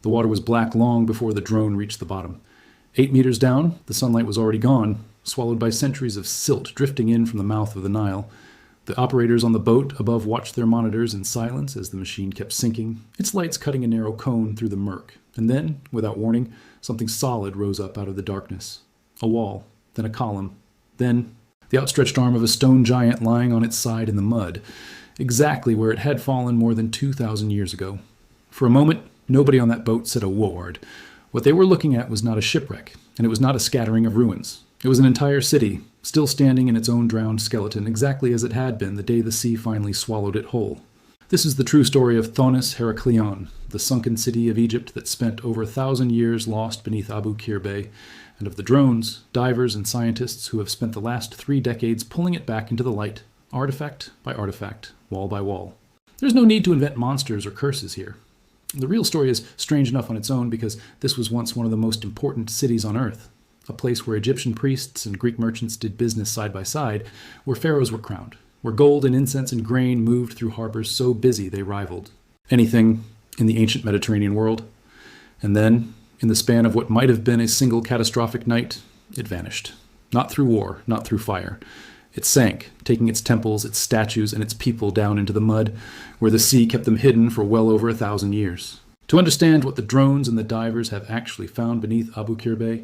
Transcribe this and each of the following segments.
The water was black long before the drone reached the bottom. 8 meters down, the sunlight was already gone, swallowed by centuries of silt drifting in from the mouth of the Nile. The operators on the boat above watched their monitors in silence as the machine kept sinking, its lights cutting a narrow cone through the murk. And then, without warning, something solid rose up out of the darkness. A wall, then a column, then the outstretched arm of a stone giant lying on its side in the mud, exactly where it had fallen more than 2,000 years ago. For a moment, nobody on that boat said a word. What they were looking at was not a shipwreck, and it was not a scattering of ruins. It was an entire city, still standing in its own drowned skeleton, exactly as it had been the day the sea finally swallowed it whole. This is the true story of Thonis Heracleion, the sunken city of Egypt that spent over 1,000 years lost beneath Abu Qir Bay, and of the drones, divers, and scientists who have spent the last 3 decades pulling it back into the light, artifact by artifact, wall by wall. There's no need to invent monsters or curses here. The real story is strange enough on its own because this was once one of the most important cities on Earth, a place where Egyptian priests and Greek merchants did business side by side, where pharaohs were crowned, where gold and incense and grain moved through harbors so busy they rivaled anything in the ancient Mediterranean world. And then, in the span of what might have been a single catastrophic night, it vanished. Not through war, not through fire. It sank, taking its temples, its statues, and its people down into the mud, where the sea kept them hidden for well over 1,000 years. To understand what the drones and the divers have actually found beneath Abu Qir Bay,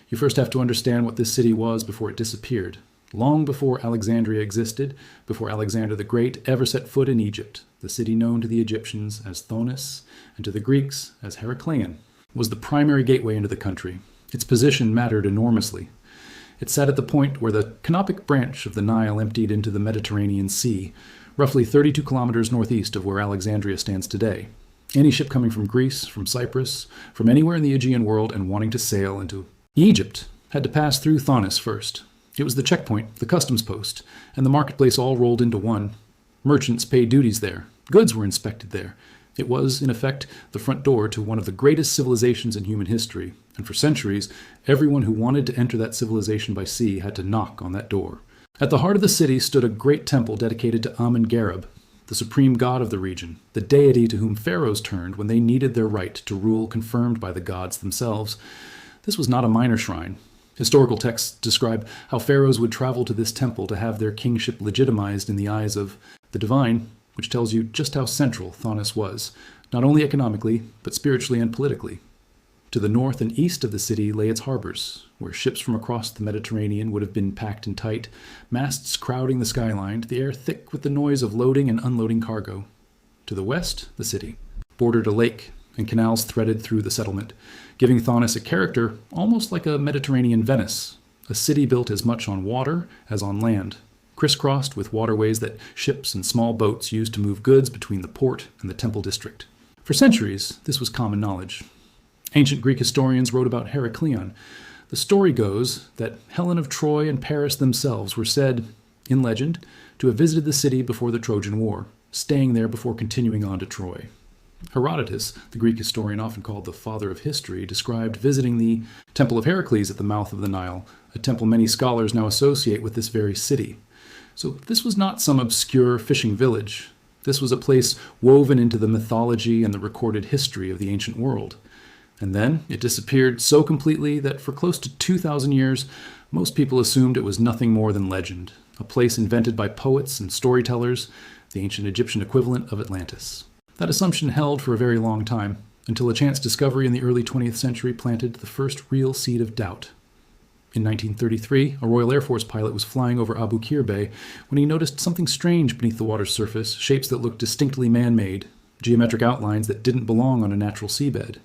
you first have to understand what this city was before it disappeared, long before Alexandria existed, before Alexander the Great ever set foot in Egypt. The city known to the Egyptians as Thonis and to the Greeks as Heracleion was the primary gateway into the country. Its position mattered enormously. It sat at the point where the canopic branch of the Nile emptied into the Mediterranean Sea, roughly 32 kilometers northeast of where Alexandria stands today. Any ship coming from Greece, from Cyprus, from anywhere in the Aegean world and wanting to sail into Egypt had to pass through Thonis first. It was the checkpoint, the customs post, and the marketplace all rolled into one. Merchants paid duties there. Goods were inspected there. It was, in effect, the front door to one of the greatest civilizations in human history, and for centuries, everyone who wanted to enter that civilization by sea had to knock on that door. At the heart of the city stood a great temple dedicated to Amun-Gareb, the supreme god of the region, the deity to whom pharaohs turned when they needed their right to rule confirmed by the gods themselves. This was not a minor shrine. Historical texts describe how pharaohs would travel to this temple to have their kingship legitimized in the eyes of the divine, which tells you just how central Thonis was, not only economically, but spiritually and politically. To the north and east of the city lay its harbors, where ships from across the Mediterranean would have been packed in tight, masts crowding the skyline, the air thick with the noise of loading and unloading cargo. To the west, the city bordered a lake, and canals threaded through the settlement, giving Thonis a character almost like a Mediterranean Venice, a city built as much on water as on land, crisscrossed with waterways that ships and small boats used to move goods between the port and the temple district. For centuries, this was common knowledge. Ancient Greek historians wrote about Heracleion. The story goes that Helen of Troy and Paris themselves were said, in legend, to have visited the city before the Trojan War, staying there before continuing on to Troy. Herodotus, the Greek historian often called the father of history, described visiting the Temple of Heracles at the mouth of the Nile, a temple many scholars now associate with this very city. So this was not some obscure fishing village. This was a place woven into the mythology and the recorded history of the ancient world. And then it disappeared so completely that for close to 2,000 years, most people assumed it was nothing more than legend, a place invented by poets and storytellers, the ancient Egyptian equivalent of Atlantis. That assumption held for a very long time, until a chance discovery in the early 20th century planted the first real seed of doubt. In 1933, a Royal Air Force pilot was flying over Abu Qir Bay when he noticed something strange beneath the water's surface, shapes that looked distinctly man-made, geometric outlines that didn't belong on a natural seabed.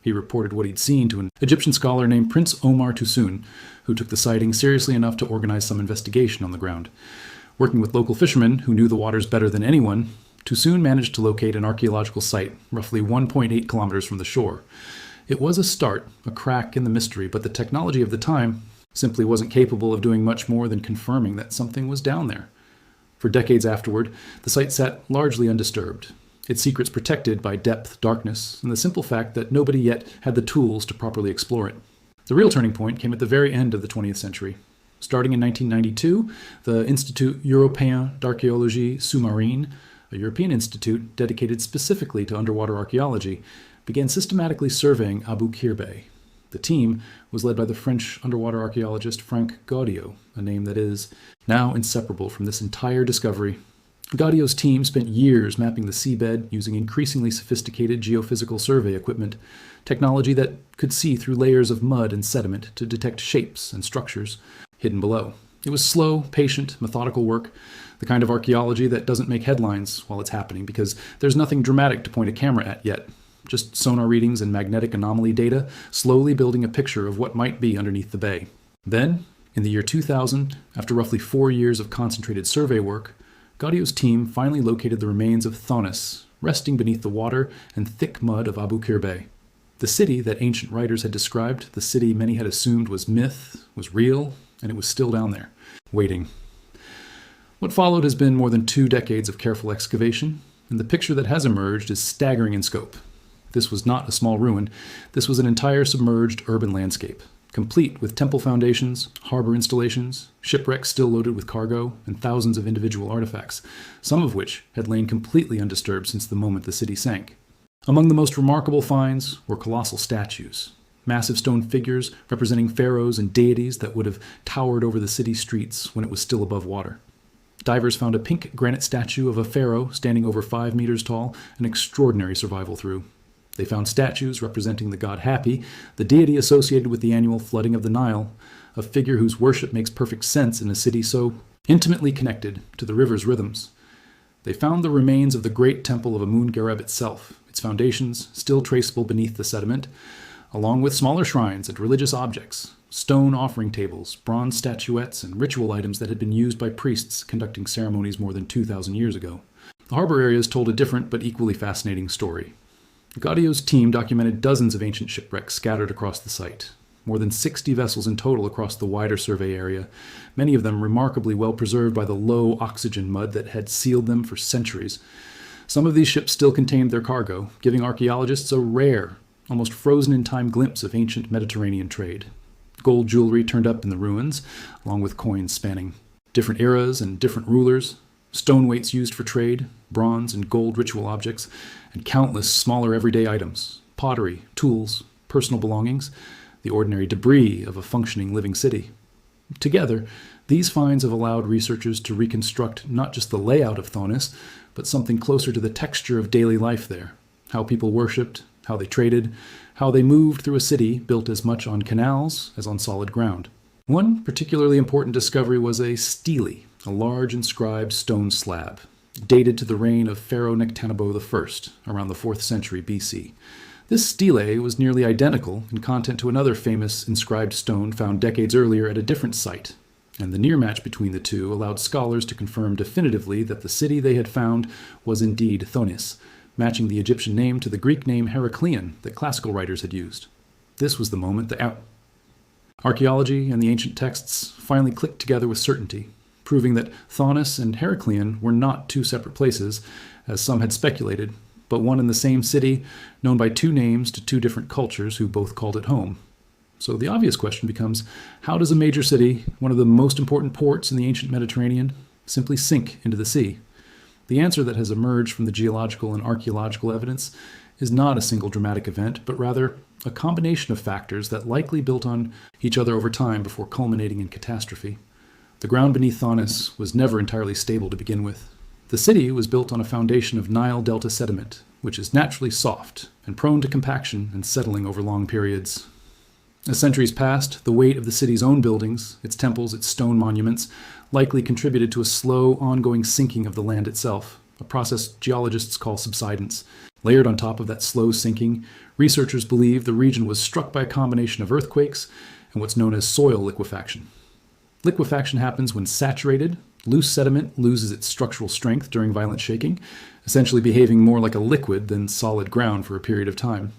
He reported what he'd seen to an Egyptian scholar named Prince Omar Toussoun, who took the sighting seriously enough to organize some investigation on the ground. Working with local fishermen who knew the waters better than anyone, Toussoun managed to locate an archaeological site roughly 1.8 kilometers from the shore. It was a start, a crack in the mystery, but the technology of the time simply wasn't capable of doing much more than confirming that something was down there. For decades afterward, the site sat largely undisturbed, its secrets protected by depth, darkness, and the simple fact that nobody yet had the tools to properly explore it. The real turning point came at the very end of the 20th century. Starting in 1992, the Institut Européen d'Archaeologie Sous-Marine, a European institute dedicated specifically to underwater archaeology, began systematically surveying Abu Qir Bay. The team was led by the French underwater archaeologist Frank Gaudiot, a name that is now inseparable from this entire discovery. Gaudiot's team spent years mapping the seabed using increasingly sophisticated geophysical survey equipment, technology that could see through layers of mud and sediment to detect shapes and structures hidden below. It was slow, patient, methodical work, the kind of archaeology that doesn't make headlines while it's happening because there's nothing dramatic to point a camera at yet. Just sonar readings and magnetic anomaly data slowly building a picture of what might be underneath the bay. Then, in the year 2000, after roughly 4 years of concentrated survey work, Gaudiot's team finally located the remains of Thonis, resting beneath the water and thick mud of Abu Qir Bay. The city that ancient writers had described, the city many had assumed was myth, was real, and it was still down there, waiting. What followed has been more than 2 decades of careful excavation, and the picture that has emerged is staggering in scope. This was not a small ruin. This was an entire submerged urban landscape, complete with temple foundations, harbor installations, shipwrecks still loaded with cargo, and thousands of individual artifacts, some of which had lain completely undisturbed since the moment the city sank. Among the most remarkable finds were colossal statues, massive stone figures representing pharaohs and deities that would have towered over the city streets when it was still above water. Divers found a pink granite statue of a pharaoh standing over 5 meters tall, an extraordinary survival through. They found statues representing the god Hapi, the deity associated with the annual flooding of the Nile, a figure whose worship makes perfect sense in a city so intimately connected to the river's rhythms. They found the remains of the great temple of Amun-Gareb itself, its foundations still traceable beneath the sediment, along with smaller shrines and religious objects, stone offering tables, bronze statuettes, and ritual items that had been used by priests conducting ceremonies more than 2,000 years ago. The harbor areas told a different but equally fascinating story. Gaudiot's team documented dozens of ancient shipwrecks scattered across the site, more than 60 vessels in total across the wider survey area, many of them remarkably well preserved by the low oxygen mud that had sealed them for centuries. Some of these ships still contained their cargo, giving archaeologists a rare, almost frozen-in-time glimpse of ancient Mediterranean trade. Gold jewelry turned up in the ruins, along with coins spanning different eras and different rulers, stone weights used for trade, bronze and gold ritual objects, and countless smaller everyday items, pottery, tools, personal belongings, the ordinary debris of a functioning living city. Together, these finds have allowed researchers to reconstruct not just the layout of Thonis, but something closer to the texture of daily life there, how people worshipped, how they traded, how they moved through a city built as much on canals as on solid ground. One particularly important discovery was a stele, a large inscribed stone slab, dated to the reign of Pharaoh Nectanebo I, around the 4th century BC. This stele was nearly identical in content to another famous inscribed stone found decades earlier at a different site, and the near match between the two allowed scholars to confirm definitively that the city they had found was indeed Thonis, matching the Egyptian name to the Greek name Heracleion that classical writers had used. This was the moment the archaeology and the ancient texts finally clicked together with certainty, proving that Thonis and Heracleion were not 2 separate places, as some had speculated, but one and the same city, known by 2 names to 2 different cultures who both called it home. So the obvious question becomes, how does a major city, one of the most important ports in the ancient Mediterranean, simply sink into the sea? The answer that has emerged from the geological and archaeological evidence is not a single dramatic event, but rather a combination of factors that likely built on each other over time before culminating in catastrophe. The ground beneath Thonis was never entirely stable to begin with. The city was built on a foundation of Nile Delta sediment, which is naturally soft and prone to compaction and settling over long periods. As centuries passed, the weight of the city's own buildings, its temples, its stone monuments, likely contributed to a slow, ongoing sinking of the land itself, a process geologists call subsidence. Layered on top of that slow sinking, researchers believe the region was struck by a combination of earthquakes and what's known as soil liquefaction. Liquefaction happens when saturated, loose sediment loses its structural strength during violent shaking, essentially behaving more like a liquid than solid ground for a period of time.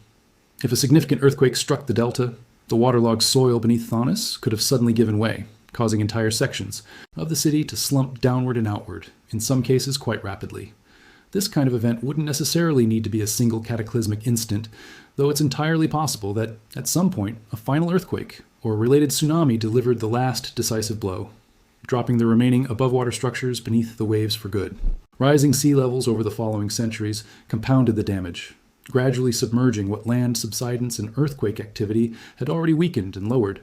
If a significant earthquake struck the delta, the waterlogged soil beneath Thonis could have suddenly given way, causing entire sections of the city to slump downward and outward, in some cases quite rapidly. This kind of event wouldn't necessarily need to be a single cataclysmic instant, though it's entirely possible that, at some point, a final earthquake or a related tsunami delivered the last decisive blow, dropping the remaining above-water structures beneath the waves for good. Rising sea levels over the following centuries compounded the damage, gradually submerging what land subsidence and earthquake activity had already weakened and lowered.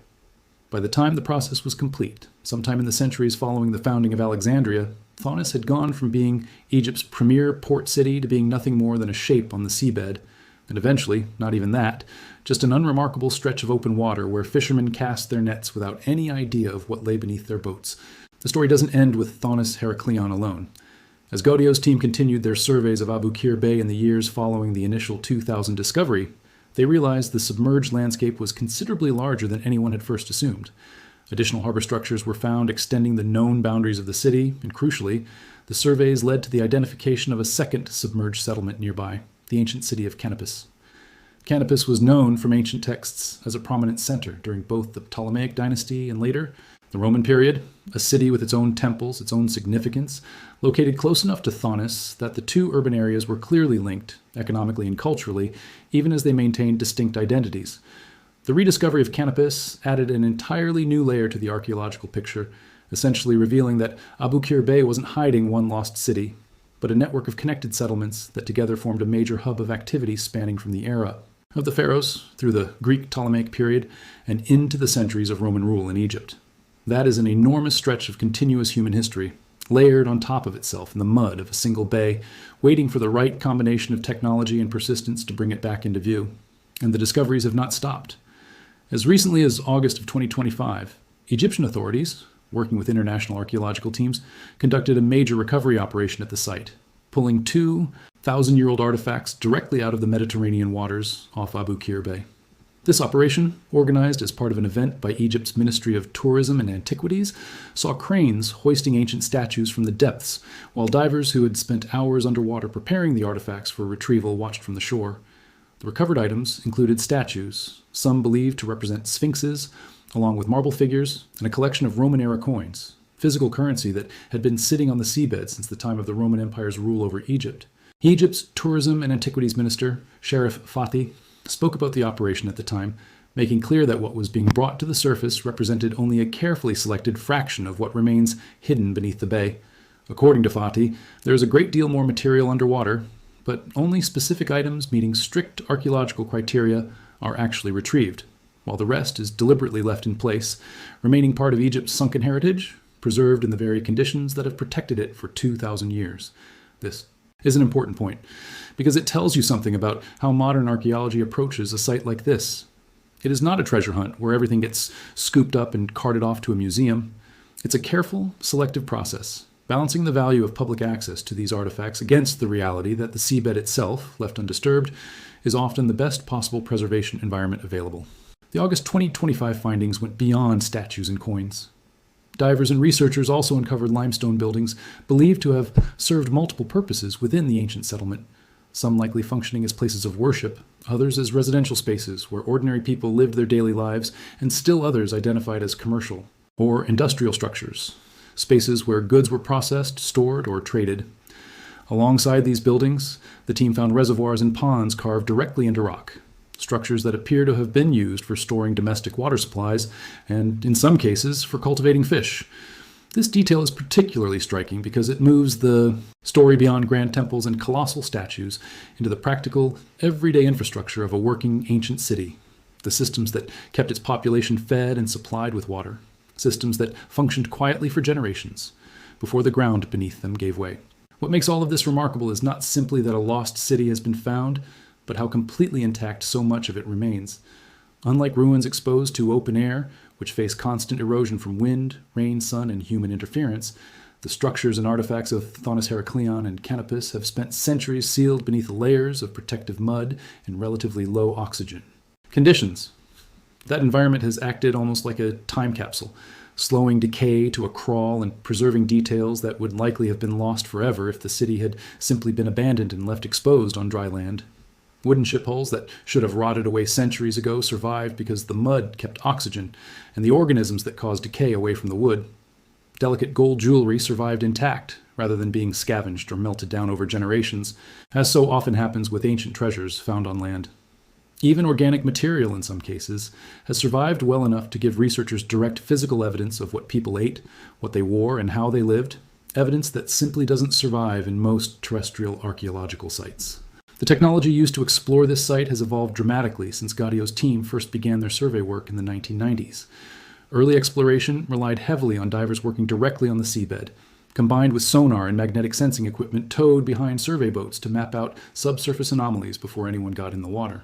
By the time the process was complete, sometime in the centuries following the founding of Alexandria, Thonis had gone from being Egypt's premier port city to being nothing more than a shape on the seabed, and eventually, not even that, just an unremarkable stretch of open water where fishermen cast their nets without any idea of what lay beneath their boats. The story doesn't end with Thonis Heracleion alone. As Gaudio's team continued their surveys of Abu Qir Bay in the years following the initial 2000 discovery, they realized the submerged landscape was considerably larger than anyone had first assumed. Additional harbor structures were found extending the known boundaries of the city, and crucially, the surveys led to the identification of a second submerged settlement nearby, the ancient city of Canopus. Canopus was known from ancient texts as a prominent center during both the Ptolemaic dynasty and later, the Roman period, a city with its own temples, its own significance, located close enough to Thonis that the two urban areas were clearly linked, economically and culturally, even as they maintained distinct identities. The rediscovery of Canopus added an entirely new layer to the archaeological picture, essentially revealing that Abu Qir Bay wasn't hiding one lost city, but a network of connected settlements that together formed a major hub of activity spanning from the era of the pharaohs through the Greek Ptolemaic period and into the centuries of Roman rule in Egypt. That is an enormous stretch of continuous human history, layered on top of itself in the mud of a single bay, waiting for the right combination of technology and persistence to bring it back into view. And the discoveries have not stopped. As recently as August of 2025, Egyptian authorities, working with international archaeological teams, conducted a major recovery operation at the site, pulling 2,000-year-old artifacts directly out of the Mediterranean waters off Abu Qir Bay. This operation, organized as part of an event by Egypt's Ministry of Tourism and Antiquities, saw cranes hoisting ancient statues from the depths, while divers who had spent hours underwater preparing the artifacts for retrieval watched from the shore. The recovered items included statues, some believed to represent sphinxes, along with marble figures and a collection of Roman-era coins, physical currency that had been sitting on the seabed since the time of the Roman Empire's rule over Egypt. Egypt's Tourism and Antiquities Minister, Sheriff Fatih, spoke about the operation at the time, making clear that what was being brought to the surface represented only a carefully selected fraction of what remains hidden beneath the bay. According to Fatih, there is a great deal more material underwater, but only specific items meeting strict archaeological criteria are actually retrieved, while the rest is deliberately left in place, remaining part of Egypt's sunken heritage, preserved in the very conditions that have protected it for 2,000 years. This is an important point, because it tells you something about how modern archaeology approaches a site like this. It is not a treasure hunt where everything gets scooped up and carted off to a museum. It's a careful, selective process, balancing the value of public access to these artifacts against the reality that the seabed itself, left undisturbed, is often the best possible preservation environment available. The August 2025 findings went beyond statues and coins. Divers and researchers also uncovered limestone buildings believed to have served multiple purposes within the ancient settlement, some likely functioning as places of worship, others as residential spaces where ordinary people lived their daily lives, and still others identified as commercial or industrial structures, spaces where goods were processed, stored, or traded. Alongside these buildings, the team found reservoirs and ponds carved directly into rock, structures that appear to have been used for storing domestic water supplies, and in some cases, for cultivating fish. This detail is particularly striking because it moves the story beyond grand temples and colossal statues into the practical, everyday infrastructure of a working ancient city, the systems that kept its population fed and supplied with water, systems that functioned quietly for generations before the ground beneath them gave way. What makes all of this remarkable is not simply that a lost city has been found, but how completely intact so much of it remains. Unlike ruins exposed to open air, which face constant erosion from wind, rain, sun, and human interference, the structures and artifacts of Thonis Heracleion and Canopus have spent centuries sealed beneath layers of protective mud and relatively low oxygen conditions. That environment has acted almost like a time capsule, slowing decay to a crawl and preserving details that would likely have been lost forever if the city had simply been abandoned and left exposed on dry land. Wooden ship hulls that should have rotted away centuries ago survived because the mud kept oxygen and the organisms that caused decay away from the wood. Delicate gold jewelry survived intact rather than being scavenged or melted down over generations, as so often happens with ancient treasures found on land. Even organic material, in some cases, has survived well enough to give researchers direct physical evidence of what people ate, what they wore, and how they lived, evidence that simply doesn't survive in most terrestrial archaeological sites. The technology used to explore this site has evolved dramatically since Gaudio's team first began their survey work in the 1990s. Early exploration relied heavily on divers working directly on the seabed, combined with sonar and magnetic sensing equipment towed behind survey boats to map out subsurface anomalies before anyone got in the water.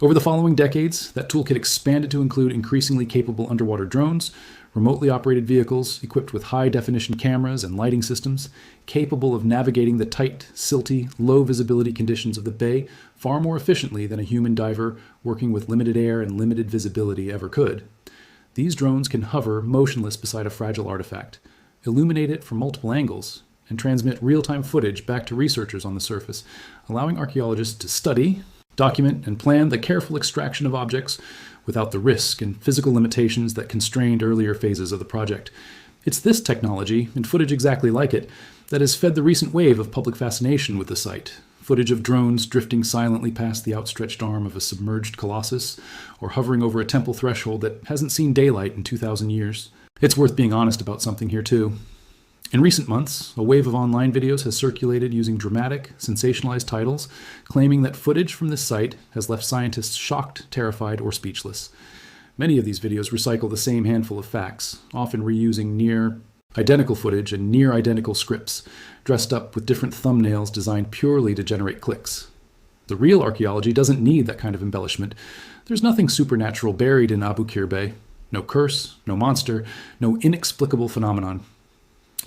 Over the following decades, that toolkit expanded to include increasingly capable underwater drones, remotely operated vehicles equipped with high-definition cameras and lighting systems, capable of navigating the tight, silty, low-visibility conditions of the bay far more efficiently than a human diver working with limited air and limited visibility ever could. These drones can hover motionless beside a fragile artifact, illuminate it from multiple angles, and transmit real-time footage back to researchers on the surface, allowing archaeologists to study, document, and plan the careful extraction of objects without the risk and physical limitations that constrained earlier phases of the project. It's this technology, and footage exactly like it, that has fed the recent wave of public fascination with the site. Footage of drones drifting silently past the outstretched arm of a submerged colossus, or hovering over a temple threshold that hasn't seen daylight in 2,000 years. It's worth being honest about something here too. In recent months, a wave of online videos has circulated using dramatic, sensationalized titles, claiming that footage from this site has left scientists shocked, terrified, or speechless. Many of these videos recycle the same handful of facts, often reusing near-identical footage and near-identical scripts, dressed up with different thumbnails designed purely to generate clicks. The real archaeology doesn't need that kind of embellishment. There's nothing supernatural buried in Abu Qir Bay. No curse, no monster, no inexplicable phenomenon.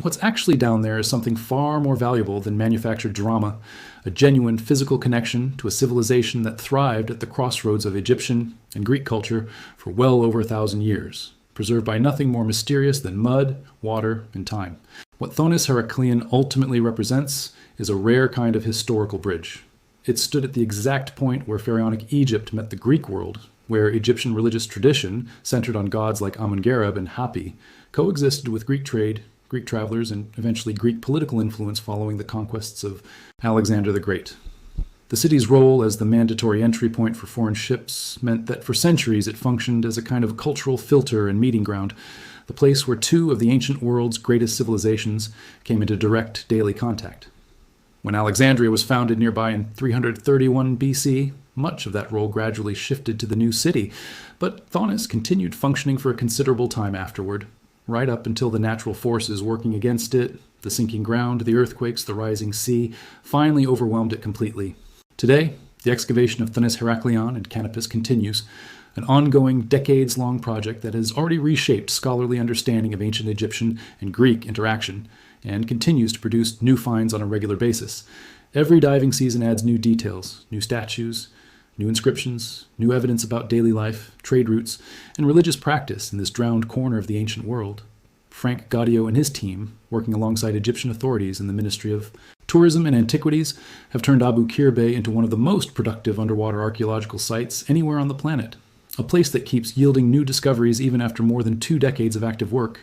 What's actually down there is something far more valuable than manufactured drama, a genuine physical connection to a civilization that thrived at the crossroads of Egyptian and Greek culture for well over 1,000 years, preserved by nothing more mysterious than mud, water, and time. What Thonis Heracleion ultimately represents is a rare kind of historical bridge. It stood at the exact point where pharaonic Egypt met the Greek world, where Egyptian religious tradition, centered on gods like Amun-Gereb and Hapi, coexisted with Greek trade, Greek travelers, and eventually Greek political influence following the conquests of Alexander the Great. The city's role as the mandatory entry point for foreign ships meant that for centuries it functioned as a kind of cultural filter and meeting ground, the place where two of the ancient world's greatest civilizations came into direct daily contact. When Alexandria was founded nearby in 331 BC, much of that role gradually shifted to the new city, but Thonis continued functioning for a considerable time afterward, right up until the natural forces working against it, the sinking ground, the earthquakes, the rising sea, finally overwhelmed it completely. Today, the excavation of Thonis Heracleion and Canopus continues, an ongoing, decades-long project that has already reshaped scholarly understanding of ancient Egyptian and Greek interaction, and continues to produce new finds on a regular basis. Every diving season adds new details, new statues, new inscriptions, new evidence about daily life, trade routes, and religious practice in this drowned corner of the ancient world. Frank Gaudio and his team, working alongside Egyptian authorities in the Ministry of Tourism and Antiquities, have turned Abu Qir Bay into one of the most productive underwater archaeological sites anywhere on the planet, a place that keeps yielding new discoveries even after more than 2 decades of active work.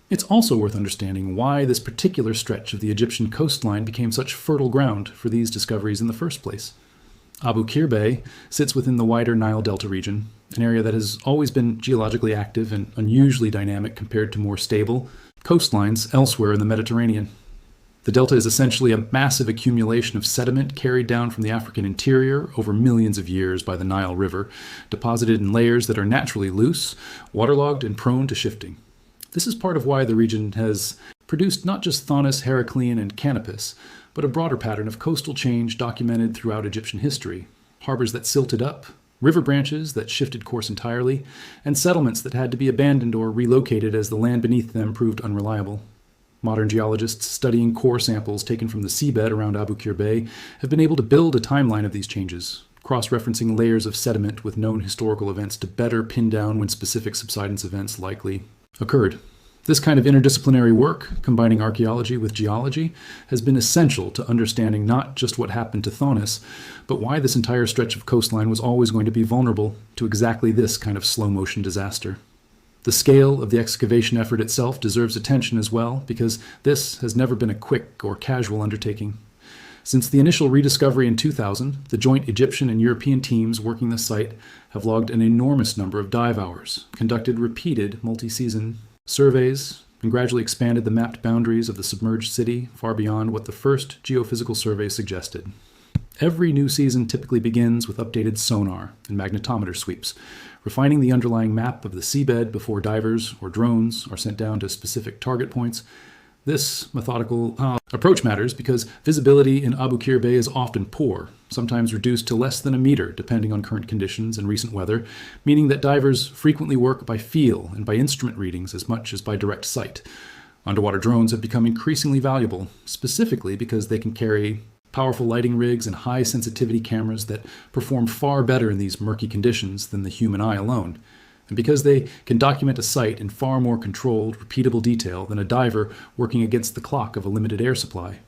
It's also worth understanding why this particular stretch of the Egyptian coastline became such fertile ground for these discoveries in the first place. Abu Qir Bay sits within the wider Nile Delta region, an area that has always been geologically active and unusually dynamic compared to more stable coastlines elsewhere in the Mediterranean. The delta is essentially a massive accumulation of sediment carried down from the African interior over millions of years by the Nile River, deposited in layers that are naturally loose, waterlogged, and prone to shifting. This is part of why the region has produced not just Thonis, Heracleion, and Canopus, but a broader pattern of coastal change documented throughout Egyptian history. Harbors that silted up, river branches that shifted course entirely, and settlements that had to be abandoned or relocated as the land beneath them proved unreliable. Modern geologists studying core samples taken from the seabed around Abu Qir Bay have been able to build a timeline of these changes, cross-referencing layers of sediment with known historical events to better pin down when specific subsidence events likely occurred. This kind of interdisciplinary work, combining archaeology with geology, has been essential to understanding not just what happened to Thonis, but why this entire stretch of coastline was always going to be vulnerable to exactly this kind of slow-motion disaster. The scale of the excavation effort itself deserves attention as well, because this has never been a quick or casual undertaking. Since the initial rediscovery in 2000, the joint Egyptian and European teams working the site have logged an enormous number of dive hours, conducted repeated multi-season surveys, and gradually expanded the mapped boundaries of the submerged city far beyond what the first geophysical survey suggested. Every new season typically begins with updated sonar and magnetometer sweeps, refining the underlying map of the seabed before divers or drones are sent down to specific target points. This methodical approach matters because visibility in Abu Qir Bay is often poor, sometimes reduced to less than a meter depending on current conditions and recent weather, meaning that divers frequently work by feel and by instrument readings as much as by direct sight. Underwater drones have become increasingly valuable, specifically because they can carry powerful lighting rigs and high-sensitivity cameras that perform far better in these murky conditions than the human eye alone, and because they can document a site in far more controlled, repeatable detail than a diver working against the clock of a limited air supply.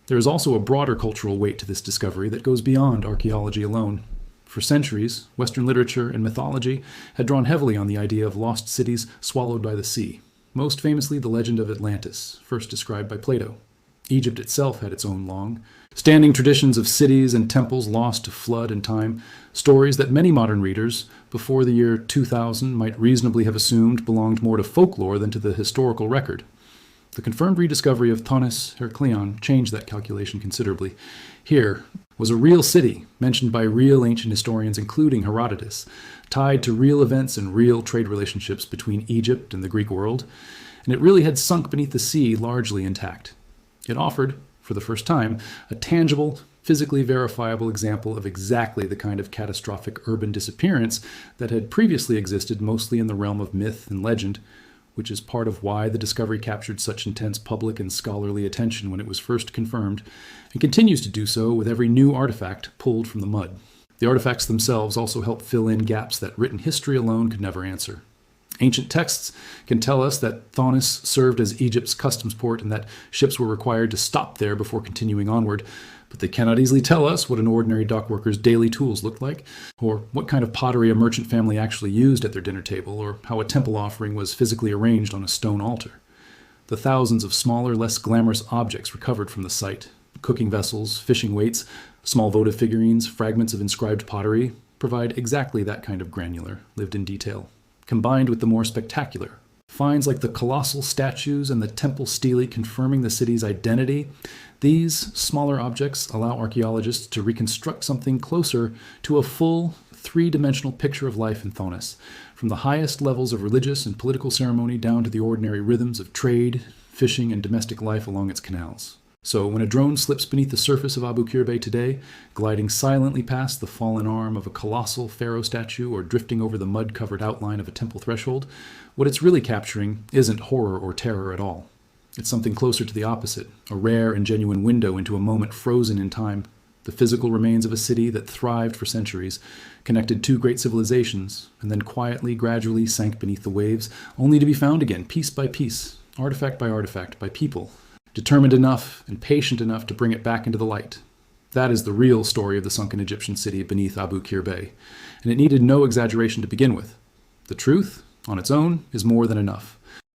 There is also a broader cultural weight to this discovery that goes beyond archaeology alone. For centuries, Western literature and mythology had drawn heavily on the idea of lost cities swallowed by the sea, most famously the legend of Atlantis, first described by Plato. Egypt itself had its own long-standing traditions of cities and temples lost to flood and time, stories that many modern readers, before the year 2000, might reasonably have assumed belonged more to folklore than to the historical record. The confirmed rediscovery of Thonis Heracleion changed that calculation considerably. Here was a real city, mentioned by real ancient historians, including Herodotus, tied to real events and real trade relationships between Egypt and the Greek world, and it really had sunk beneath the sea largely intact. It offered, for the first time, a tangible, physically verifiable example of exactly the kind of catastrophic urban disappearance that had previously existed mostly in the realm of myth and legend, which is part of why the discovery captured such intense public and scholarly attention when it was first confirmed, and continues to do so with every new artifact pulled from the mud. The artifacts themselves also help fill in gaps that written history alone could never answer. Ancient texts can tell us that Thonis served as Egypt's customs port and that ships were required to stop there before continuing onward, but they cannot easily tell us what an ordinary dockworker's daily tools looked like, or what kind of pottery a merchant family actually used at their dinner table, or how a temple offering was physically arranged on a stone altar. The thousands of smaller, less glamorous objects recovered from the site, cooking vessels, fishing weights, small votive figurines, fragments of inscribed pottery, provide exactly that kind of granular, lived-in detail. Combined with the more spectacular finds like the colossal statues and the temple stele confirming the city's identity, these smaller objects allow archaeologists to reconstruct something closer to a full, three-dimensional picture of life in Thonis, from the highest levels of religious and political ceremony down to the ordinary rhythms of trade, fishing, and domestic life along its canals. So when a drone slips beneath the surface of Abu Qir Bay today, gliding silently past the fallen arm of a colossal pharaoh statue or drifting over the mud-covered outline of a temple threshold, what it's really capturing isn't horror or terror at all. It's something closer to the opposite, a rare and genuine window into a moment frozen in time, the physical remains of a city that thrived for centuries, connected two great civilizations, and then quietly, gradually sank beneath the waves, only to be found again, piece by piece, artifact by people, determined enough and patient enough to bring it back into the light. That is the real story of the sunken Egyptian city beneath Abu Qir Bay, and it needed no exaggeration to begin with. The truth, on its own, is more than enough.